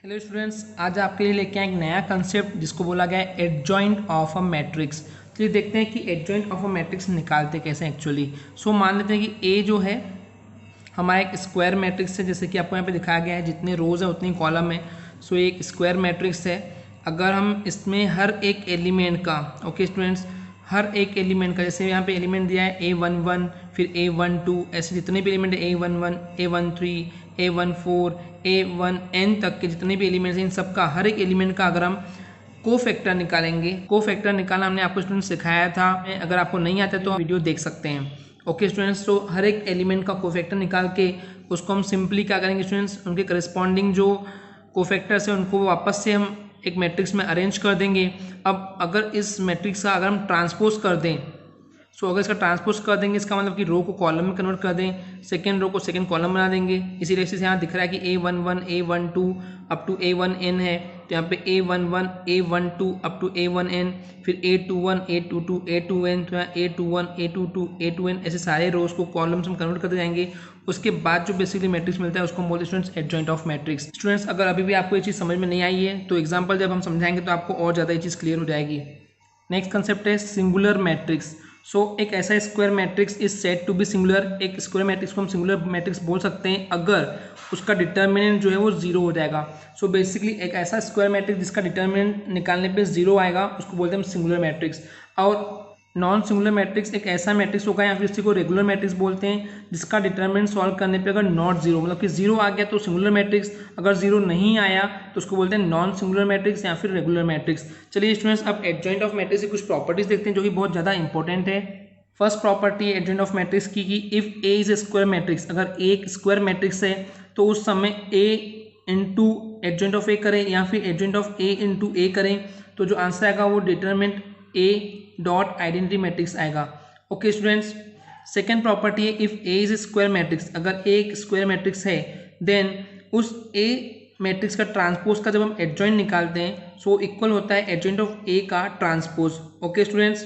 Hello students, आज आपके लिए लेके आए एक नया कंसेप्ट जिसको बोला गया है एडजॉइंट ऑफ अ मैट्रिक्स। चलिए देखते हैं कि एडजॉइंट ऑफ अ मैट्रिक्स निकालते कैसे एक्चुअली। मान लेते हैं कि ए जो है हमारा एक स्क्वायर मैट्रिक्स है, जैसे कि आपको यहाँ पे दिखाया गया है, जितने रोज है उतनी कॉलम है। ये एक स्क्वायर मैट्रिक्स है। अगर हम इसमें हर एक एलिमेंट का, ओके स्टूडेंट्स, हर एक एलिमेंट का, जैसे यहाँ पे एलिमेंट दिया है A11, फिर A12, ऐसे जितने भी एलिमेंट है A11, A13, A14, A1n तक के जितने भी एलिमेंट्स हैं, इन सब का हर एक एलिमेंट का अगर हम कोफैक्टर निकालेंगे, कोफैक्टर निकालना हमने आपको स्टूडेंट सिखाया था। अगर आपको नहीं आता तो वीडियो देख सकते हैं। ओके स्टूडेंट्स, तो हर एक एलिमेंट का कोफैक्टर निकाल के उसको हम सिंपली क्या करेंगे स्टूडेंट्स, उनके करस्पॉन्डिंग जो कोफैक्टर्स हैं उनको वापस से हम एक मैट्रिक्स में अरेंज कर देंगे। अब अगर इस मैट्रिक्स का अगर हम ट्रांसपोज कर दें, अगर इसका ट्रांसपोज कर देंगे, इसका मतलब कि रो को कॉलम में कन्वर्ट कर दें, सेकेंड रो को सेकेंड कॉलम बना देंगे। इसी तरह से यहाँ दिख रहा है कि A11, A12 up to A1n है, तो यहाँ पे A11, A12 up to A1n, फिर A21, A22, A2n, तो यहाँ A21, A22, A2n, ऐसे सारे रोज को कॉलम्स में कन्वर्ट करते जाएंगे। उसके बाद जो बेसिकली मैट्रिक्स मिलता है उसको हम बोलते हैं students adjoint of matrix. Students, अगर अभी भी आपको ये चीज़ समझ में नहीं आई है तो एग्जाम्पल जब हम समझाएंगे तो आपको और ज़्यादा ये चीज़ क्लियर हो जाएगी। नेक्स्ट कंसेप्ट है सिंगुलर मैट्रिक्स। एक ऐसा square matrix is said to be singular. एक स्क्वायर मैट्रिक्स को हम सिंगुलर मैट्रिक्स बोल सकते हैं अगर उसका डिटर्मिनेंट जो है वो जीरो हो जाएगा। बेसिकली एक ऐसा स्क्वायर मैट्रिक्स जिसका डिटर्मिनेंट निकालने पे जीरो आएगा उसको बोलते हैं हम सिंगुलर मैट्रिक्स। और नॉन सिंगुलर मैट्रिक्स एक ऐसा मैट्रिक्स होगा या फिर इसी को रेगुलर मैट्रिक्स बोलते हैं जिसका डिटर्मिनेंट सॉल्व करने पे अगर नॉट जीरो, मतलब कि जीरो आ गया तो सिंगुलर मैट्रिक्स, अगर जीरो नहीं आया तो उसको बोलते हैं नॉन सिंगुलर मैट्रिक्स या फिर रेगुलर मैट्रिक्स। चलिए स्टूडेंट्स, अब एडजॉइंट ऑफ मैट्रिक्स की कुछ प्रॉपर्टीज देखते हैं जो कि बहुत ज़्यादा इंपॉर्टेंट है। फर्स्ट प्रॉपर्टी है एडजॉइंट ऑफ मैट्रिक्स की कि if A is a square matrix, अगर ए एक स्क्वायर मैट्रिक्स है तो उस समय ए इंटू एडजॉइंट ऑफ ए करें या फिर एडजॉइंट ऑफ ए इंटू ए करें तो जो आंसर आएगा वो determinant A dot identity matrix आएगा। ओके स्टूडेंट्स, सेकेंड प्रॉपर्टी है if A is a square matrix, अगर ए एक स्क्वायर मैट्रिक्स है देन उस ए मैट्रिक्स का ट्रांसपोज का जब हम एडजॉइंट निकालते हैं सो इक्वल होता है एडजॉइंट ऑफ ए का transpose. Okay students,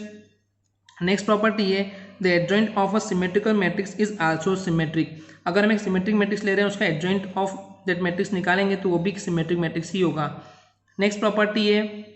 next property है the adjoint of a symmetrical matrix is also symmetric. अगर हम एक सिमेट्रिक मैट्रिक्स ले रहे हैं उसका एडजॉइंट ऑफ दैट मैट्रिक्स निकालेंगे तो वो भी सिमेट्रिक मैट्रिक्स ही होगा। नेक्स्ट प्रॉपर्टी है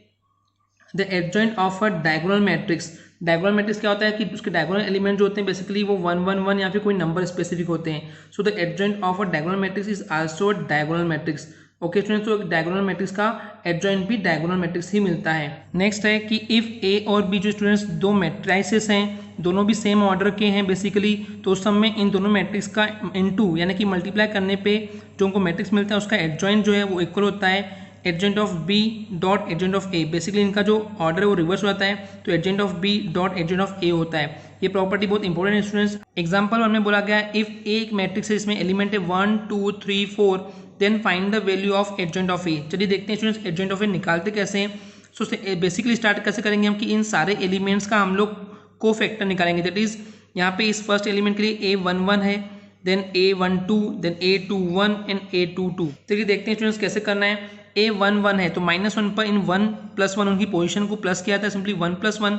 the adjoint of a diagonal matrix. Diagonal matrix क्या होता है कि उसके डायगोनल एलिमेंट जो होते हैं बेसिकली वो 1 1 1 या फिर कोई नंबर स्पेसिफिक होते हैं। The adjoint of a diagonal matrix is also a diagonal matrix. Okay students, तो डायगोनल मैट्रिक्स का एडजॉइंट भी डायगोनल मैट्रिक्स ही मिलता है। नेक्स्ट है कि इफ ए और बी जो स्टूडेंट्स दो मैट्रिसेस हैं, दोनों भी सेम ऑर्डर के हैं बेसिकली, तो उस समय इन दोनों मैट्रिक्स का इनटू यानी कि मल्टीप्लाई करने पे जो हमको मैट्रिक्स मिलता है उसका एडजॉइंट जो है वो इक्वल होता है adjoint of B dot adjoint of A. Basically इनका जो ऑर्डर है वो रिवर्स होता है, तो adjoint of B dot adjoint of A होता है। ये प्रॉपर्टी बहुत इंपॉर्टेंट है स्टूडेंट्स। एग्जांपल 1 में बोला गया है इफ ए एक मैट्रिक्स है इसमें एलिमेंट है 1 2 3 4 then find the value of adjoint of A. चलिए देखते हैं स्टूडेंट्स एडजॉइंट ऑफ ए निकालते कैसे हैं। बेसिकली स्टार्ट कैसे करेंगे हम कि इन सारे एलिमेंट्स का हम लोग कोफैक्टर निकालेंगे। दैट इज यहाँ पे इस फर्स्ट एलिमेंट के लिए A11 है, then A12, then A21 and A22। चलिए देखते हैं स्टूडेंट्स कैसे करना है। A11 है तो -1 पर इन 1 + 1 उनकी पोजीशन को प्लस किया था, सिंपली 1 + 1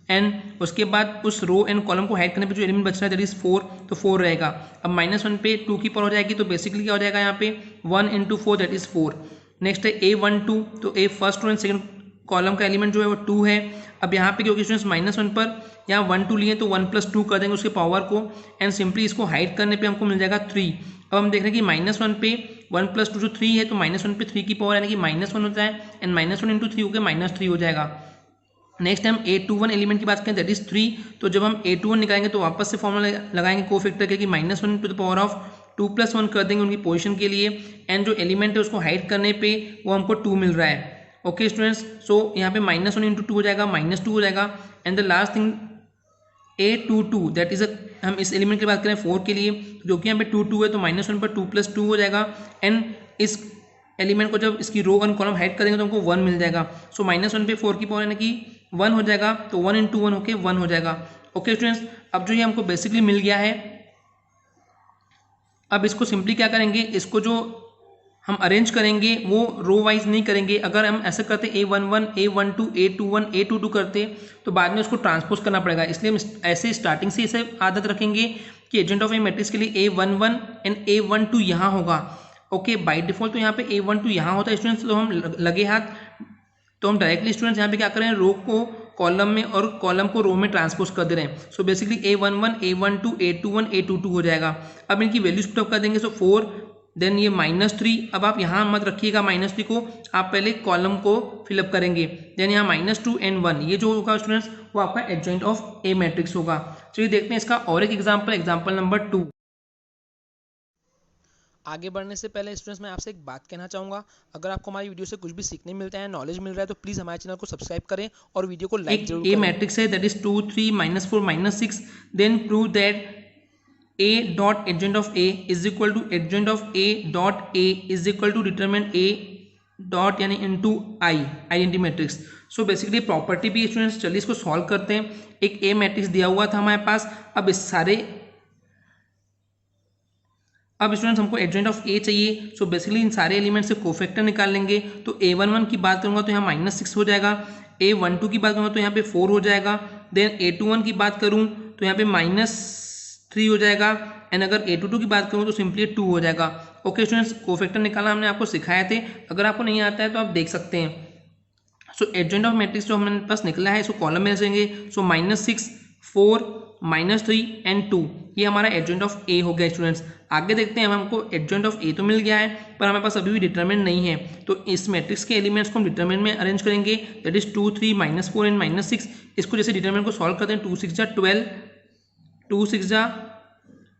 एंड उसके बाद उस रो एंड कॉलम को हाइड करने पे जो एलिमेंट बच रहा है दैट इज 4, तो 4 रहेगा। अब -1 पे 2 की पावर हो जाएगी तो बेसिकली क्या हो जाएगा यहाँ पे 1 × 4 दैट इज 4। नेक्स्ट है A12, तो A first row and second column का एलिमेंट जो है वो 2 है। अब यहाँ पे क्योंकि स्टूडेंट्स -1 पर यहाँ 1 2 लिए तो 1 + 2 कर देंगे उसके पावर को एंड सिंपली इसको हाइड करने पे हमको मिल जाएगा 3। अब हम देख रहे हैं कि -1 पे 1 + 2 जो 3 है तो -1 पे 3 की पावर यानी कि -1 होता है एंड -1 × 3 होकर -3 हो जाएगा। नेक्स्ट टाइम A21 एलिमेंट की बात करें दैट इज 3, तो जब हम A21 निकालेंगे तो वापस से फॉर्मूला लगाएंगे कोफैक्टर के कि -1 टू द पावर ऑफ 2 + 1 कर देंगे उनकी पोजीशन के लिए एंड जो एलिमेंट है उसको हाइड करने पे वो हमको 2 मिल रहा है। ओके स्टूडेंट्स, यहाँ पे -1 × 2 हो जाएगा -2 हो जाएगा and the last thing A22 that is हम इस एलिमेंट की बात करें 4 के लिए जो कि यहाँ पे 2 2 है तो -1 पर 2 + 2 हो जाएगा एंड इस एलिमेंट को जब इसकी रो और कॉलम हाइड करेंगे तो हमको 1 मिल जाएगा। -1 पे 4 की पावर यानी कि 1 हो जाएगा तो 1 × 1 होके 1 हो जाएगा। ओके स्टूडेंट्स, अब जो ये हमको बेसिकली मिल गया है, अब इसको सिंपली क्या करेंगे, इसको जो हम अरेंज करेंगे वो रो वाइज नहीं करेंगे। अगर हम ऐसे करते A11 A12 A21 A22 करते तो बाद में उसको ट्रांसपोज करना पड़ेगा, इसलिए हम ऐसे स्टार्टिंग से इसे आदत रखेंगे कि एडजॉइंट ऑफ ए मैट्रिक्स के लिए A11 एंड A12 यहाँ होगा ओके, बाय डिफॉल्ट तो यहाँ पे A12 यहाँ होता है स्टूडेंट्स, तो हम लगे हाथ तो हम डायरेक्टली स्टूडेंट्स यहाँ पे क्या कर रहे हैं, रो को कॉलम में और कॉलम को रो में ट्रांसपोज कर दे रहे हैं। So basically A11 A12 A21 A22 हो जाएगा। अब इनकी वैल्यूज पुटअप कर देंगे। सो 4 देन ये -3। अब आप यहाँ मत रखिएगा -3 को, आप पहले कॉलम को फिलअप करेंगे। देन यहाँ -2 and 1, ये जो होगा स्टूडेंट्स वो आपका एडजॉइंट ऑफ ए मैट्रिक्स होगा। चलिए देखते हैं इसका और एक एग्जाम्पल नंबर 2। आगे बढ़ने से पहले स्टूडेंट्स मैं आपसे एक बात कहना चाहूँगा, अगर आपको हमारी वीडियो से कुछ भी सीखने मिलता है, नॉलेज मिल रहा है, तो प्लीज़ हमारे चैनल को सब्सक्राइब करें और वीडियो को लाइक जरूर करें। ए मैट्रिक्स है that is 2 3 -4 -6, then prove that A dot adjoint of A is equal to adjoint of A dot A is equal to determinant A dot यानी into I identity matrix. So basically property भी students, चलिए इसको solve करते हैं। एक A matrix दिया हुआ था हमारे पास, अब स्टूडेंट्स हमको एडजॉइंट ऑफ A चाहिए। सो बेसिकली इन सारे एलिमेंट से कोफैक्टर निकाल लेंगे। तो A11 की बात करूंगा तो यहाँ -6 हो जाएगा, A12 की बात करूंगा तो यहाँ पे 4 हो जाएगा, देन A21 की बात करूँ तो यहाँ पे -3 हो जाएगा, एंड अगर A22 की बात करूँ तो सिंपली 2 हो जाएगा। ओके स्टूडेंट्स, कोफैक्टर निकालना हमने आपको सिखाए थे, अगर आपको नहीं आता है तो आप देख सकते हैं। सो एडजॉइंट ऑफ मैट्रिक्स जो हमारे पास निकला है, सो कॉलम में रखेंगे। सो -6 4 -3 एंड 2, ये हमारा एडजॉइंट ऑफ ए हो गया स्टूडेंट्स। आगे देखते हैं, हमको एडजॉइंट ऑफ ए तो मिल गया है, पर हमारे पास अभी भी डिटरमिनेंट नहीं है। तो इस मैट्रिक्स के एलिमेंट्स को हम डिटरमिनेंट में अरेंज करेंगे, दैट इज 2 3 -4 एंड -6। इसको जैसे डिटरमिनेंट को सॉल्व करते हैं, 2 6 12 2 6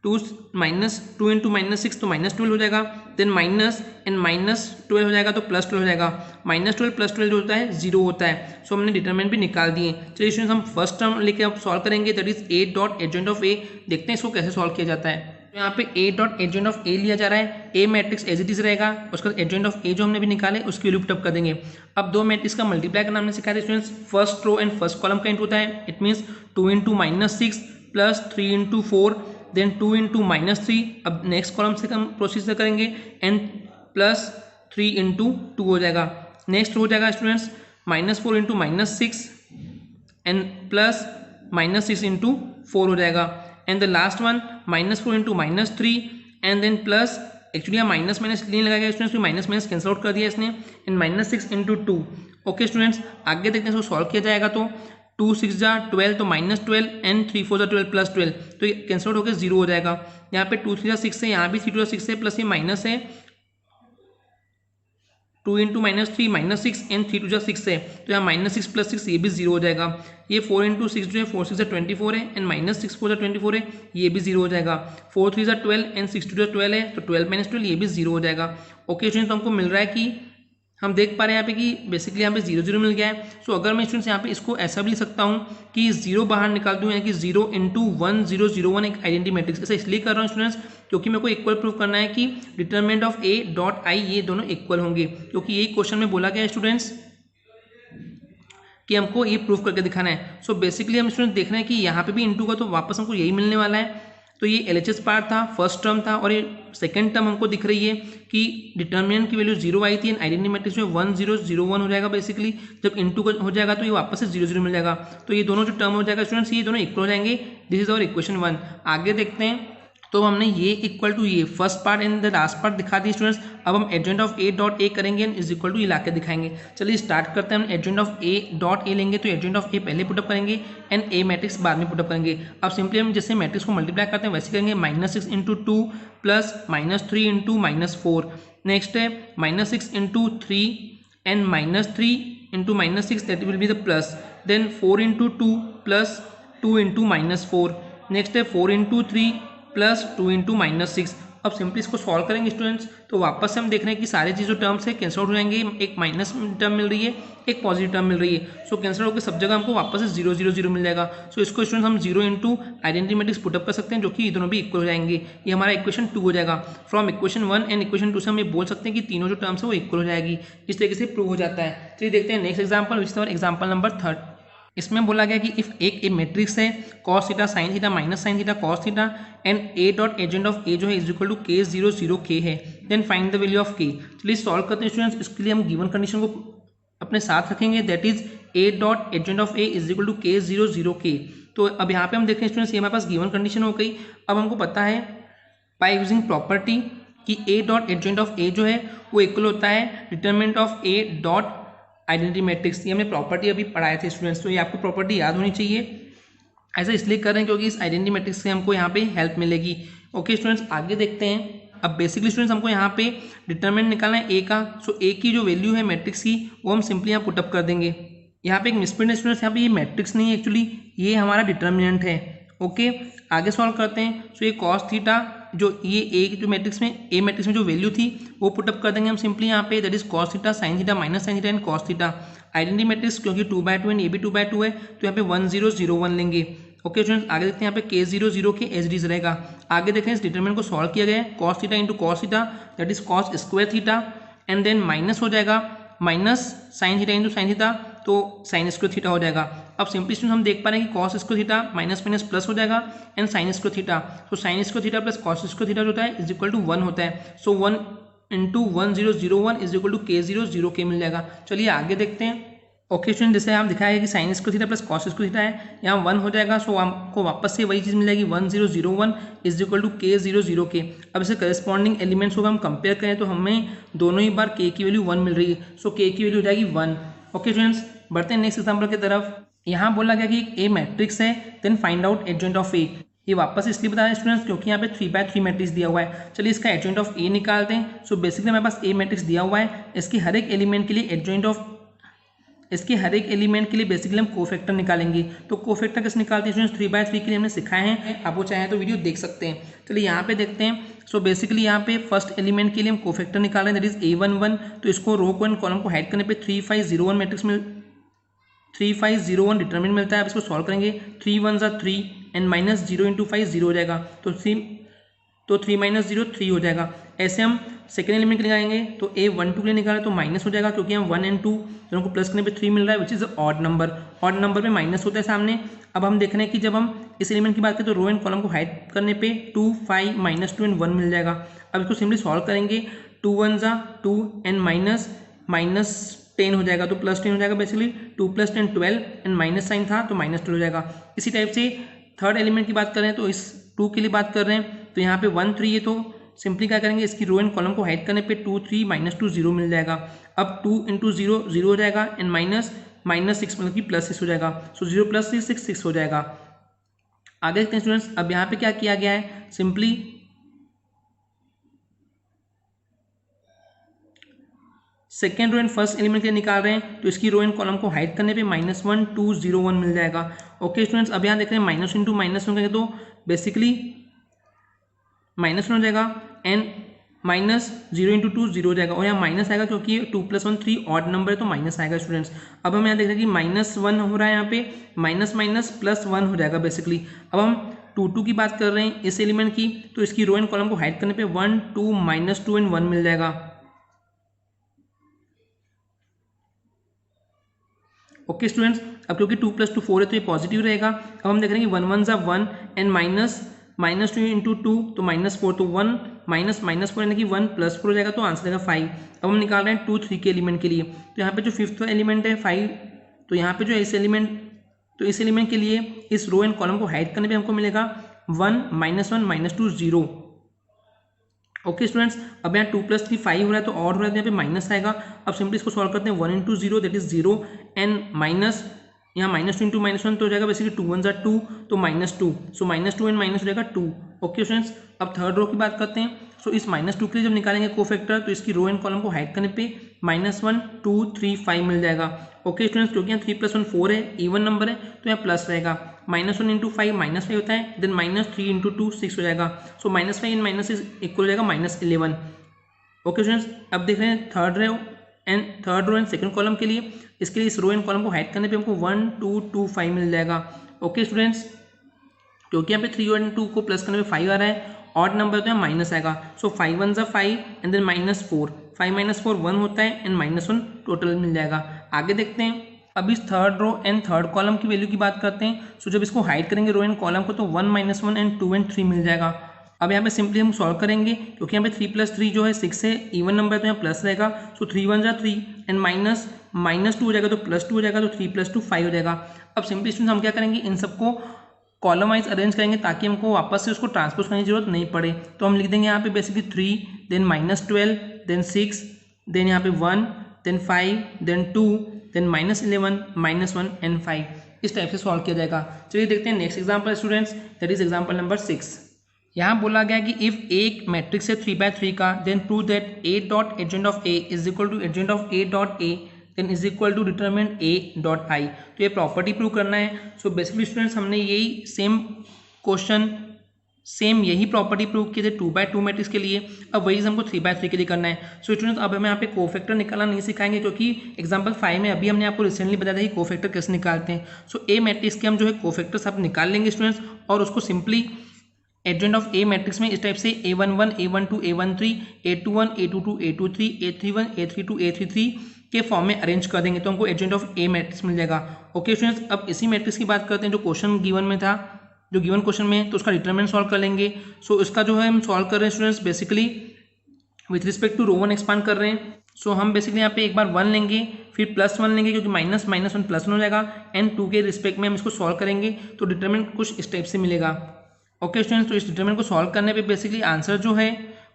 2 -2 into -6 तो -12 हो जाएगा, देन माइनस एंड -12 हो जाएगा तो +12 हो जाएगा। -12 +12 जो होता है 0 होता है। सो हमने डिटरमिनेंट भी निकाल दिए। चलिए स्टूडेंट्स, हम फर्स्ट टर्म लेके अब सॉल्व करेंगे, that is A dot adjoint of A। देखते हैं इसको कैसे सॉल्व किया जाता है। तो यहाँ पे A dot adjoint of A लिया जा रहा है, A matrix as it is रहेगा, उसका एडजॉइंट ऑफ A जो हमने भी निकाले उसकी वैल्यू पुट अप कर देंगे। अब दो मैट्रिक्स का मल्टीप्लाई करना हमने सिखाया था students, first row and first column का इंटू होता है। It means 2 into -6 plus 3 into 4 then 2 into -3। अब नेक्स्ट कॉलम से हम प्रोसीजर करेंगे एंड प्लस 3 into 2 हो जाएगा। नेक्स्ट हो जाएगा students -4 into -6 and plus -6 into 4 हो जाएगा, and the last one -4 into -3 and then plus, actually यहाँ माइनस नहीं लगाएगा स्टूडेंट्स, माइनस कैंसिल आउट कर दिया इसने, एंड -6 into 2। ओके स्टूडेंट्स, आगे देखते हैं इसको सॉल्व किया जाएगा। तो 2 6 12 तो -12 एंड 3 4 12 प्लस 12, तो ये कैंसिल आउट होकर 0 हो जाएगा। यहाँ पे 2 3 6 है, यहाँ भी 3 2 6 है, प्लस ये माइनस है, 2 into -3 -6 एंड 3 2 6 है, तो यहाँ -6 + 6 ये भी 0 हो जाएगा। ये 4 into 6 जो है 4 6 24 है, एंड -6 4 24 है, ये भी 0 हो जाएगा। 4 3 12 एंड 6 2 12 है, तो 12 - 12 ये भी 0 हो जाएगा। ओके स्टूडेंट, तो हमको मिल रहा है कि हम देख पा रहे हैं यहाँ पे कि बेसिकली यहाँ पे 0 0 मिल गया है। सो अगर मैं स्टूडेंट्स यहाँ पे इसको ऐसा भी लिख सकता हूँ कि 0 बाहर निकाल दूँ, यानी कि 0 into 1 0 0 1 एक आइडेंटिटी मैट्रिक्स। ऐसा इसलिए कर रहा हूँ स्टूडेंट्स क्योंकि मेरे को इक्वल प्रूव करना है कि determinant of A dot I ये दोनों इक्वल होंगे, क्योंकि यही क्वेश्चन में बोला गया है स्टूडेंट्स कि हमको ये प्रूव करके दिखाना है। सो बेसिकली हम स्टूडेंट देख रहे हैं कि यहाँ पे भी इंटू का तो वापस हमको यही मिलने वाला है। तो ये LHS पार्ट था, फर्स्ट टर्म था, और ये सेकंड टर्म हमको दिख रही है कि डिटरमिनेंट की वैल्यू 0 आई थी, एंड आइडेंटिटी मैट्रिक्स में 1 0 0 1 हो जाएगा। बेसिकली जब इंटू हो जाएगा तो ये वापस से 0 0 मिल जाएगा। तो ये दोनों जो टर्म हो जाएगा स्टूडेंट्स, ये दोनों इक्वल हो जाएंगे। This is our equation 1। आगे देखते हैं, तो हमने ये इक्वल टू ये first part and the last part दिखा दी स्टूडेंट्स। अब हम adjoint of A dot A करेंगे एंड इज इक्वल टू ये ला के दिखाएंगे। चलिए स्टार्ट करते हैं। हम adjoint of A dot A लेंगे, तो एडजॉइंट ऑफ A पहले पुटअप करेंगे एंड A मैट्रिक्स बाद में पुटअप करेंगे। अब सिंपली हम जैसे मैट्रिक्स को मल्टीप्लाई करते हैं वैसे करेंगे, -6 into 2 प्लस -3 into -4। नेक्स्ट है -6 into 3 and -3 into -6, that will be the plus, then 4 into 2 plus 2 into -4। Next है 4 into 3 प्लस 2 into -6। अब सिंपली इसको सॉल्व करेंगे स्टूडेंट्स, तो वापस से हम देख रहे हैं कि सारी चीज़ जो टर्म्स है कैंसिल आउट हो जाएंगे। एक माइनस टर्म मिल रही है, एक पॉजिटिव टर्म मिल रही है। सो कैंसिल होकर सब जगह हमको वापस से 0 0 0 मिल जाएगा। सो इसको स्टूडेंट्स हम 0 into आइडेंटिटी मैट्रिक्स पुटअप कर सकते हैं, जो कि ये दोनों भी इक्वल हो जाएंगे। ये हमारा इक्वेशन 2 हो जाएगा। फ्रॉम इक्वेशन 1 एंड इक्वेशन 2 से हम ये बोल सकते हैं कि तीनों जो टर्म्स है वो इक्वल हो जाएगी। इस तरीके से प्रूव हो जाता है। चलिए देखते हैं next example, which is example number 3। इसमें बोला गया कि इफ एक ए मैट्रिक्स है cos theta sin theta minus sin theta cos theta and A dot adjoint of A जो है is equal to K0 0 K है, then find the value of K। चलिए सॉल्व करते हैं स्टूडेंट्स। इसके लिए हम गिवन कंडीशन को अपने साथ रखेंगे, that is A dot adjoint of A is equal to K0 0 K। तो अब यहाँ पे हम देखें स्टूडेंट्स, ये हमारे पास गिवन कंडीशन हो गई। अब हमको पता है बाय यूजिंग प्रॉपर्टी कि ए डॉट एडजॉइंट ऑफ ए जो है वो इक्वल होता है determinant of A dot identity matrix. ये हमने प्रॉपर्टी अभी पढ़ाए थे स्टूडेंट्स, तो ये आपको प्रॉपर्टी याद होनी चाहिए। ऐसा इसलिए कर रहे हैं क्योंकि इस आइडेंटिटी मैट्रिक्स से हमको यहाँ पे हेल्प मिलेगी। ओके स्टूडेंट्स, आगे देखते हैं। अब बेसिकली स्टूडेंट्स हमको यहाँ पे डिटरमिनेंट निकालना है ए का। सो ए की जो वैल्यू है मैट्रिक्स की वो हम सिंपली यहाँ पुटअप कर देंगे। यहाँ पे एक मिसप्रिंट है स्टूडेंट्स, यहाँ पे ये मैट्रिक्स नहीं है एक्चुअली, ये हमारा डिटर्मिनेंट है। ओके, आगे सॉल्व करते हैं। सो ये कॉस थीटा जो ये ए जो मैट्रिक्स में ए मैट्रिक्स में जो वैल्यू थी वो पुटअप कर देंगे हम सिंपली यहाँ पे, that is cos theta sine theta minus sine theta and cos theta. Identity matrix क्योंकि 2/2 एंड ए भी 2/2 है तो यहाँ पे 1 0 0 1 लेंगे। ओके स्टूडेंट्स, आगे देखते हैं यहाँ पे k0 0 के एच डीज रहेगा। आगे देखें इस डिटरमिनेंट को सॉल्व किया गया है, cos theta into cos theta that is cos square theta and then minus हो जाएगा minus sine theta into sine theta, तो साइन स्क्वायर थीटा हो जाएगा। अब सिंपली स्टूडेंट हम देख पा रहे हैं कि cos square theta minus minus plus हो जाएगा एंड साइन स्क्वायर थीटा, तो sine square theta plus cos square theta जो होता है इज इक्वल टू 1 होता है। So 1 into 1 0 0 1 is equal to k0 0 k मिल जाएगा। चलिए आगे देखते हैं। ओके स्टूडेंट, जैसे हम दिखाया है कि sign square theta plus cos square theta है, यहाँ 1 हो जाएगा। सो आपको वापस से वही चीज़ मिल जाएगी 1 0 0 1 is equal to k0 0 k। अब इसे करस्पॉन्डिंग एलिमेंट्स को हम कंपेयर करें तो हमें दोनों ही बार k की वैल्यू 1 मिल रही है। सो k की वैल्यू हो जाएगी 1। ओके स्टूडेंट्स, बढ़ते हैं नेक्स्ट एग्जाम्पल की तरफ। यहाँ बोला गया कि ए मैट्रिक्स है then find out adjoint of A. ये वापस इसलिए बता रहे हैं स्टूडेंट्स क्योंकि यहाँ पे 3/3 मैट्रिक्स दिया हुआ है। चलिए इसका एडजॉइंट ऑफ ए निकालते हैं। सो बेसिकली हमारे पास ए मैट्रिक्स दिया हुआ है, इसके हर एक एलिमेंट के लिए एडजॉइंट ऑफ इसके हर एक एलिमेंट के लिए बेसिकली हम कोफैक्टर निकालेंगे। तो कोफैक्टर कैसे निकालते हैं स्टूडेंट्स, 3/3 के लिए हमने सिखाए हैं, आप वो चाहें तो वीडियो देख सकते हैं। चलिए यहाँ पे देखते हैं। सो बेसिकली यहाँ पे फर्स्ट एलिमेंट के लिए हम कोफैक्टर निकाल रहे हैं दैट इज A11। तो इसको रो को एंड कॉलम को हाइड करने पे 3501 मैट्रिक्स में 3501 डिटरमिनेंट मिलता है। अब इसको सॉल्व करेंगे 3 1 ज़ा 3 एंड माइनस 0 इंटू 5 0 हो जाएगा, तो 3 माइनस 0 3 हो जाएगा। ऐसे हम सेकेंड एलिमेंट के लिए निकालेंगे तो A12 के लिए निकालें तो माइनस हो जाएगा क्योंकि हम 1 एंड 2 दोनों को प्लस करने पे 3 मिल रहा है which is odd number. Odd number पे माइनस होता है सामने। अब हम देख रहे हैं कि जब हम इस एलिमेंट की बात करें तो रो एंड कॉलम को हाइड करने पे 2 5 माइनस 2 एंड 1 मिल जाएगा। अब इसको सिंपली सॉल्व करेंगे 2 1 ज़ा 2 एंड माइनस 10 हो जाएगा, तो प्लस 10 हो जाएगा। बेसिकली 2 + 10 12 एंड माइनस साइन था तो माइनस 12 हो जाएगा। इसी टाइप से थर्ड एलिमेंट की बात कर रहे हैं तो इस 2 के लिए बात कर रहे हैं तो यहाँ पे 1 3 है, तो सिंपली क्या करेंगे इसकी रो एंड कॉलम को हाइड करने पे 2 3 माइनस 2 0 मिल जाएगा। अब 2 इंटू 0 0 हो जाएगा एंड माइनस 6 मतलब कि प्लस 6 हो जाएगा। सो 0 + 6 6 हो जाएगा। आगे देखते हैं स्टूडेंट्स। अब यहाँ पे क्या किया गया है, simply second row and first element के लिए निकाल रहे हैं तो इसकी रो एंड कॉलम को हाइड करने पे -1 2 0 1 मिल जाएगा। ओके स्टूडेंट्स, अब यहाँ देख रहे हैं माइनस इंटू माइनस करेंगे तो बेसिकली -1 हो जाएगा एंड -0 इंटू 2 0 हो जाएगा और यहाँ माइनस आएगा क्योंकि 2 + 1 3 ऑड नंबर है तो माइनस आएगा स्टूडेंट्स। अब हम यहाँ देख रहे हैं कि -1 हो रहा है, यहाँ पे माइनस प्लस 1 हो जाएगा बेसिकली। अब हम 2 2 की बात कर रहे हैं इस एलिमेंट की तो इसकी रो एंड कॉलम को हाइड करने पे 1 2 -2 एंड 1 मिल जाएगा। ओके स्टूडेंट्स, अब क्योंकि 2 + 2 4 है तो ये पॉजिटिव रहेगा। अब हम देख रहे हैं कि 1 1 ज़ा 1 एंड -2 इंटू 2 तो -4, तो 1 -4 यानी कि 1 + 4 हो जाएगा तो आंसर देगा 5। अब हम निकाल रहे हैं 2 3 के एलिमेंट के लिए तो यहाँ पे जो फिफ्थ एलिमेंट है 5, तो यहाँ पे जो इस एलिमेंट के लिए इस रो एंड कॉलम को हाइड करने पे हमको मिलेगा 1 -1 -2 0। ओके स्टूडेंट्स, अब यहाँ 2 + 3 5 हो रहा है तो और हो रहा है तो यहाँ पे माइनस आएगा। अब सिंपली इसको सॉल्व करते हैं 1 into 0 that is 0 and minus यहाँ -2 इंटू -1 तो हो जाएगा बेसिकली 2 1 ज़ा 2 तो -2, सो -2 एंड माइनस हो जाएगा 2। ओके स्टूडेंट्स, अब थर्ड रो की बात करते हैं। सो इस -2 के लिए जब निकालेंगे कोफैक्टर तो इसकी रो एंड कॉलम को हाइड करने पे -1 2 3 5 मिल जाएगा। ओके स्टूडेंट्स, क्योंकि यहाँ 3 + 1 4 है, इवन नंबर है तो यहाँ प्लस रहेगा। -1 इंटू 5 -5 होता है, देन -3 इंटू 2 6 हो जाएगा। सो -5 एंड -6 इक्वल हो जाएगा -11। ओके स्टूडेंट्स, अब देख रहे हैं third row and second column के लिए। इसके लिए इस रो एंड कॉलम को हाइड करने पे हमको 1 2 2 5 मिल जाएगा। ओके स्टूडेंट्स, क्योंकि यहाँ पे 3 और 2 को प्लस करने पे 5 आ रहा है, ऑड नंबर तो यहाँ माइनस आएगा। सो 5 1 ज़ा 5 एंड देन -4, 5 - 4 1 होता है एंड -1 टोटल मिल जाएगा। आगे देखते हैं। अब इस third row and third column की वैल्यू की बात करते हैं। सो जब इसको हाइड करेंगे रो एंड कॉलम को तो 1 -1 एंड 2 एंड 3 मिल जाएगा। अब यहाँ पे सिंपली हम सॉल्व करेंगे क्योंकि यहाँ पे 3 + 3 जो है 6 है, इवन नंबर है तो यहाँ प्लस रहेगा। सो 3 1 ज़ा 3 एंड -2 हो जाएगा तो +2 हो जाएगा तो 3 + 2 5 हो जाएगा। अब सिंपली स्टूडेंट्स हम क्या करेंगे, इन सबको कॉलम वाइज अरेंज करेंगे ताकि हमको वापस से उसको ट्रांसपोज करने की जरूरत नहीं पड़े। तो हम लिख देंगे यहाँ पे बेसिकली 3, देन -12, देन 6, देन यहाँ पे 1, देन 5, देन 2, देन -11, -1 एंड 5। इस टाइप से सॉल्व किया जाएगा। चलिए देखते हैं next example students, that is example number 6। यहाँ बोला गया कि इफ एक मैट्रिक्स है 3/3 का, then prove that A dot adjoint of A is equal to adjoint of A dot A then is equal to determinant A dot I। तो ये property prove करना है। सो बेसिकली स्टूडेंट्स हमने यही same यही property prove की थी 2/2 matrix के लिए, अब वही हमको 3/3 के लिए करना है। सो स्टूडेंट्स अब हमें यहाँ पे कोफैक्टर निकालना नहीं सिखाएंगे, क्योंकि एग्जांपल 5 में अभी हमने आपको रिसेंटली बताया था कि कोफैक्टर कैसे निकालते हैं। सो ए मैट्रिक्स के हम जो है कोफैक्टर सब निकाल लेंगे स्टूडेंट्स, और उसको सिंपली एडजेंट ऑफ ए मैट्रिक्स में इस टाइप से A11, A12, A13, A21, A22, A23, A31, A32, A33 के फॉर्म में अरेंज कर देंगे, तो हमको एडजेंट ऑफ ए मैट्रिक्स मिल जाएगा। ओके स्टूडेंट्स, अब इसी मैट्रिक्स की बात करते हैं जो क्वेश्चन गिवन में था, जो गिवन क्वेश्चन में, तो उसका डिटरमिनेंट सॉल्व कर लेंगे। सो इसका जो है हम सॉल्व कर रहे हैं students basically with respect to row 1 expand कर रहे हैं। सो हम बेसिकली यहाँ पे एक बार 1 लेंगे, फिर +1 लेंगे, क्योंकि -, -1 +1 हो जाएगा, एंड 2 के रिस्पेक्ट में हम इसको सॉल्व करेंगे, तो डिटरमिनेंट कुछ इस टाइप से मिलेगा। ओके स्टूडेंट्स, तो इस डिटरमिनेंट को सॉल्व करने पे बेसिकली आंसर जो है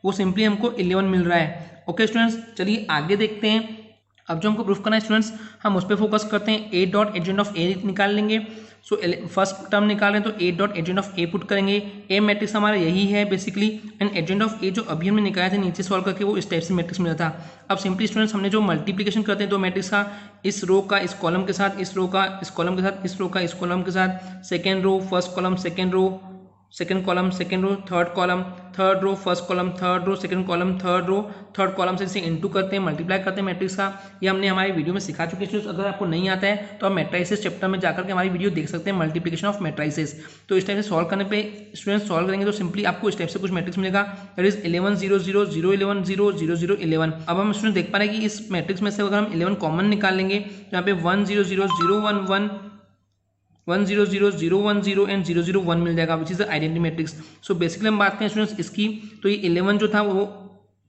वो सिंपली हमको 11 मिल रहा है। ओके स्टूडेंट्स, चलिए आगे देखते हैं। अब जो हमको प्रूफ करना है स्टूडेंट्स, हम उस पर फोकस करते हैं। A dot adjoint of A निकाल लेंगे। सो फर्स्ट टर्म निकाल रहे हैं तो A dot adjoint of A put करेंगे। A मैट्रिक्स हमारा यही है बेसिकली, एंड एडजेंट ऑफ A जो अभी हमने निकाला था नीचे सॉल्व करके, वो इस टाइप से मैट्रिक्स मिला था। अब सिंपली स्टूडेंट्स हमने जो मल्टीप्लिकेशन करते हैं दो मैट्रिक्स का, इस रो का इस कॉलम के साथ, इस रो का इस कॉलम के साथ, इस रो का इस कॉलम के साथ, second row first column, second row second column, second row third column, third row first column, third row second column, third row third column से इसे इनटू करते हैं, मल्टीप्लाई करते हैं मैट्रिक्स का। ये हमने हमारी वीडियो में सिखा चुके हैं। अगर आपको नहीं आता है तो आप मैट्रिसेस चैप्टर में जाकर के हमारी वीडियो देख सकते हैं, मल्टीप्लिकेशन ऑफ मैट्रिसेस। तो इस टाइप से सॉल्व करने पे स्टूडेंट्स सॉल्व करेंगे तो सिंपली आपको इस टाइप से कुछ मैट्रिक्स मिलेगा, दैट इज 11 0 0 0 11 0 0 0 11। अब हम स्टूडेंट देख पा रहे हैं कि इस मैट्रिक्स में से अगर हम 11 कॉमन निकाल लेंगे तो यहाँ पे 1 0 0 0 1 1 1 0 0 0 1 0 एंड 0 0 1 मिल जाएगा, which is the identity matrix. So basically हम बात करें स्टूडेंट्स इसकी, तो ये 11 जो था वो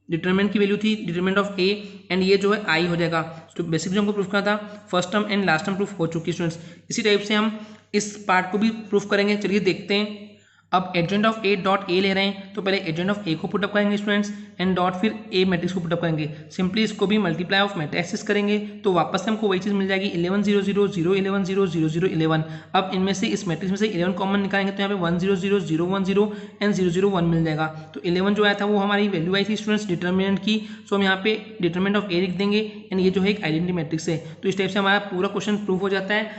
डिटरमिनेंट की वैल्यू थी, डिटरमिनेंट ऑफ A, एंड ये जो है I हो जाएगा। तो बेसिकली हमको प्रूफ करना था, first term and last term proof हो चुकी है स्टूडेंट्स। इसी टाइप से हम इस पार्ट को भी प्रूफ करेंगे। चलिए देखते हैं। अब एडजेंट ऑफ A डॉट A ले रहे हैं, तो पहले एडजेंट ऑफ A को पुटअप करेंगे स्टूडेंट्स, एंड डॉट फिर A मैट्रिक्स को पुटअप करेंगे। सिंपली इसको भी मल्टीप्लाई ऑफ मैट्रिक्स करेंगे तो वापस से हमको वही चीज़ मिल जाएगी, 11 0 0 0 11 0 0 0 11। अब इनमें से इस मैट्रिक्स में से 11 कॉमन निकालेंगे तो यहाँ पे 1 0 0 0 1 0 एंड 0 0 1 मिल जाएगा। तो 11 जो आया था वो हमारी वैल्यू आई थी स्टूडेंट्स डिटरमिनेंट की। सो हम यहाँ पे डिटरमिनेंट ऑफ A लिख देंगे, एंड ये जो है एक आइडेंटिटी मैट्रिक्स है। तो इस टाइप से हमारा पूरा क्वेश्चन प्रूफ हो जाता है।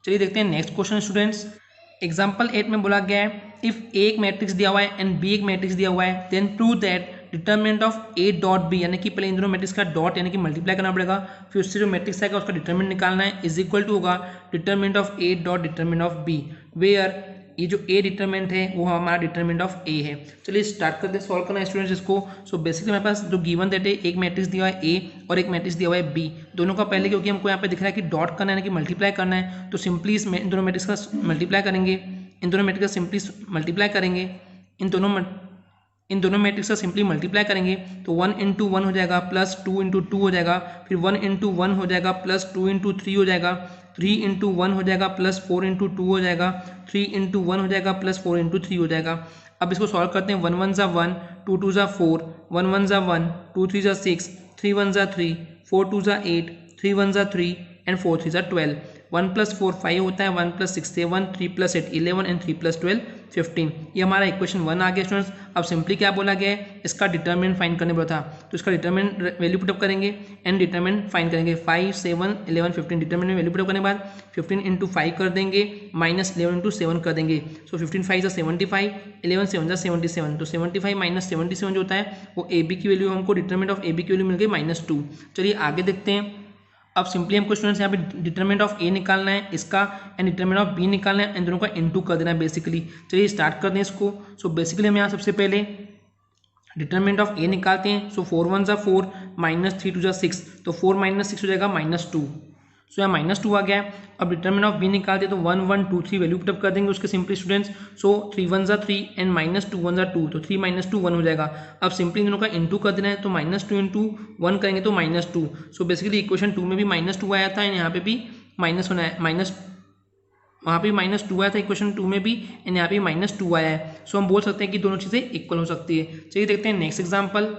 चलिए देखते हैं नेक्स्ट क्वेश्चन स्टूडेंट्स। एग्जाम्पल 8 में बोला गया है, इफ A एक मैट्रिक्स दिया हुआ है एंड B एक मैट्रिक्स दिया हुआ है, then prove that determinant of A dot B, यानी कि पहले इन दोनों मैट्रिक्स का डॉट यानी कि मल्टीप्लाई करना पड़ेगा, फिर उससे जो मैट्रिक्स आएगा उसका डिटरमिनेंट निकालना है, इज इक्वल टू होगा determinant of A dot determinant of B, where ये जो A डिटरमिनेंट है वो हमारा डिटरमिनेंट ऑफ A है। चलिए स्टार्ट करते हैं सॉल्व करना है स्टूडेंट्स इसको। सो बेसिकली हमारे पास जो गिवन दैट है, एक मैट्रिक्स दिया हुआ है A और एक मैट्रिक्स दिया हुआ है B, दोनों का पहले क्योंकि हमको यहाँ पे दिख रहा है कि डॉट करना है यानी कि मल्टीप्लाई करना है, तो सिंपली इन दोनों मैट्रिक्स का मल्टीप्लाई करेंगे, इन दोनों मैट्रिक्स का सिंपली मल्टीप्लाई करेंगे, इन दोनों मैट्रिक्स का सिंपली मल्टीप्लाई करेंगे तो 1 × 1 हो जाएगा, प्लस 2 × 2 हो जाएगा, फिर 1 × 1 हो जाएगा, प्लस 2 × 3 हो जाएगा, 3 × 1 हो जाएगा, प्लस 4 × 2 हो जाएगा, 3 × 1 हो जाएगा, प्लस 4 × 3 हो जाएगा। अब इसको सॉल्व करते हैं। 1 1 ज़ा 1, 2 2 ज़ा 4, 1 1 ज़ा 1, 2 3 ज़ा 6, 3 1 ज़ा 3, 4 2 ज़ा 8, 3 1 ज़ा 3 एंड 4 3 ज़ा 12। 1 + 4 5 होता है, 1 + 6 7, 3 + 8 11 एंड 3 + 12 15। ये हमारा इक्वेशन 1 आ गया स्टूडेंट्स। अब सिंपली क्या बोला गया है, इसका डिटरमिनेंट फाइंड करने बोला था, तो इसका डिटरमिनेंट वैल्यू पुटअप करेंगे एंड डिटरमिनेंट फाइंड करेंगे। 5 7 11 15 डिटरमिनेंट वैल्यू पुटअप करने के बाद 15 × 5 कर देंगे, माइनस 11 × 7 कर देंगे। सो 15 5 = 75, 11 7 = 77, तो 75 - 77 जो होता है वो AB की वैल्यू, हमको डिटरमिनेंट ऑफ AB की वैल्यू मिल गई -2। चलिए आगे देखते हैं। अब सिंपली हमको स्टूडेंट्स यहाँ पे डिटरमिनेंट ऑफ A निकालना है इसका, एंड डिटरमिनेंट ऑफ B निकालना है, इन दोनों का इनटू कर देना है बेसिकली। चलिए स्टार्ट कर दें इसको। सो बेसिकली हम यहाँ सबसे पहले डिटरमिनेंट ऑफ A निकालते हैं। सो 4 1 ज़ा 4, -3 2 ज़ा 6, तो 4 - 6 हो जाएगा -2। सो यहाँ -2 आ गया। अब डिटरमिनेंट ऑफ B निकालते हैं तो 1 1 2 3 वैल्यू पुटअप कर देंगे उसके सिंपली स्टूडेंट्स। सो 3 1 ज़ा 3 एंड -2 1 ज़ा 2, तो 3 - 2 1 हो जाएगा। अब सिंपली इन दोनों का इनटू कर देना है, तो -2 × 1 करेंगे तो -2। सो बेसिकली इक्वेशन 2 में भी -2 आया था एंड यहाँ पे भी माइनस होना है, वहाँ पे -2 आया था इक्वेशन 2 में भी, एंड यहाँ पे -2 आया है। सो हम बोल सकते हैं कि दोनों चीज़ें इक्वल हो सकती है। चलिए देखते हैं नेक्स्ट एग्जाम्पल।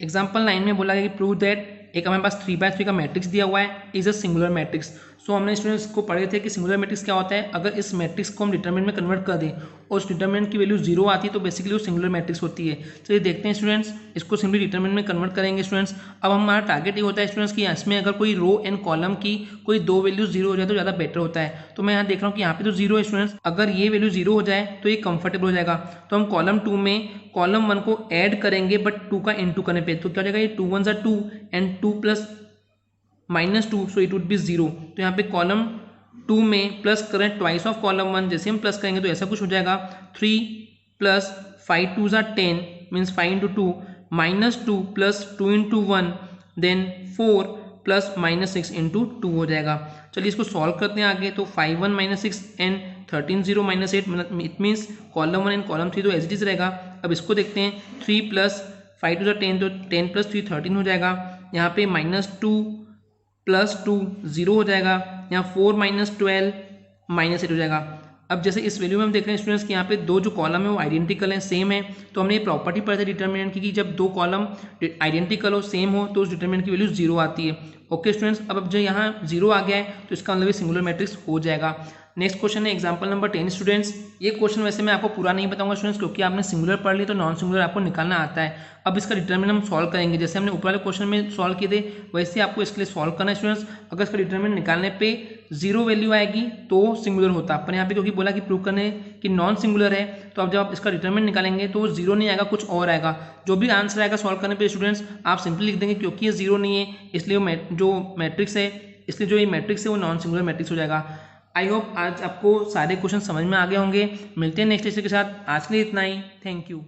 एग्जाम्पल 9 में बोला गया कि प्रूव दैट एक हमारे पास 3/3 का मैट्रिक्स दिया हुआ है, इज अ सिंगुलर मैट्रिक्स। सो हमने स्टूडेंट्स को पढ़े थे कि सिंगुलर मैट्रिक्स क्या होता है। अगर इस मैट्रिक्स को हम डिटरमिनेंट में कन्वर्ट कर दें और उस डिटरमिनेंट की वैल्यू 0 आती है तो बेसिकली वो सिंगुलर मैट्रिक्स होती है। चलिए देखते हैं स्टूडेंट्स, इसको सिंपली डिटरमिनेंट में कन्वर्ट करेंगे स्टूडेंट्स। अब हमारा टारगेट ये होता है स्टूडेंट्स कि इसमें अगर कोई रो एंड कॉलम की कोई 2 वैल्यू 0 हो जाए तो ज़्यादा बेटर होता है। तो मैं यहाँ देख रहा हूँ कि यहाँ पे तो 0 है स्टूडेंट्स, अगर ये वैल्यू 0 हो जाए तो ये कंफर्टेबल हो जाएगा। तो हम कॉलम 2 में कॉलम 1 को ऐड करेंगे बट 2 का इंटू करने पे, तो क्या हो जाएगा, ये 2 1 ज़ा 2 and 2 plus -2, so it would be 0। तो यहाँ पे कॉलम 2 में प्लस करें ट्वाइस ऑफ कॉलम 1, जैसे हम प्लस करेंगे तो ऐसा कुछ हो जाएगा 3 प्लस 5 2 ज़ा 10 means 5 into 2 -2 plus 2 into 1 then 4 plus -6 into 2 हो जाएगा। चलिए इसको सॉल्व करते हैं आगे। तो 5 1 -6 and 13 0 -8 it means column 1 and column 3 तो एज इट इज रहेगा। अब इसको देखते हैं, 3 प्लस 5 2 ज़ा 10 तो 10 प्लस 3 13 हो जाएगा। यहाँ पे -2 प्लस 2 0 हो जाएगा। यहाँ 4 -12 -8 हो जाएगा। अब जैसे इस वैल्यू में हम देख रहे हैं स्टूडेंट्स कि यहाँ पे दो जो कॉलम है वो आइडेंटिकल हैं, सेम है। तो हमने ये प्रॉपर्टी पढ़ी थी डिटरमिनेंट की कि जब दो कॉलम आइडेंटिकल हो, सेम हो, तो उस डिटरमिनेंट की वैल्यू 0 आती है। ओके स्टूडेंट्स, अब जो यहाँ 0 आ गया है तो इसका मतलब सिंगुलर मैट्रिक्स हो जाएगा। नेक्स्ट क्वेश्चन है एग्जांपल नंबर 10 स्टूडेंट्स। ये क्वेश्चन वैसे मैं आपको पूरा नहीं बताऊंगा स्टूडेंट्स, क्योंकि आपने सिंगुलर पढ़ ली तो नॉन सिंगुलर आपको निकालना आता है। अब इसका डिटरमिनेंट हम सॉल्व करेंगे, जैसे हमने ऊपर वाले क्वेश्चन में सॉल्व किए थे वैसे आपको इसके लिए सॉल्व करना है स्टूडेंट्स। अगर इसका डिटरमिनेंट निकालने पे 0 वैल्यू आएगी तो सिंगुलर होता है, पर यहाँ पे क्योंकि बोला कि प्रूव करने कि नॉन सिंगुलर है, तो अब जब आप इसका डिटरमिनेंट निकालेंगे तो 0 नहीं आएगा, कुछ और आएगा। जो भी आंसर आएगा सॉल्व करने पे स्टूडेंट्स आप सिंपली लिख देंगे, क्योंकि ये 0 नहीं है इसलिए जो मैट्रिक्स है, इसलिए जो ये मैट्रिक्स है वो नॉन सिंगुलर मैट्रिक्स हो जाएगा। आई होप आज आपको सारे क्वेश्चन समझ में आ गए होंगे। मिलते हैं नेक्स्ट लेक्चर के साथ, आज के लिए इतना ही। Thank you.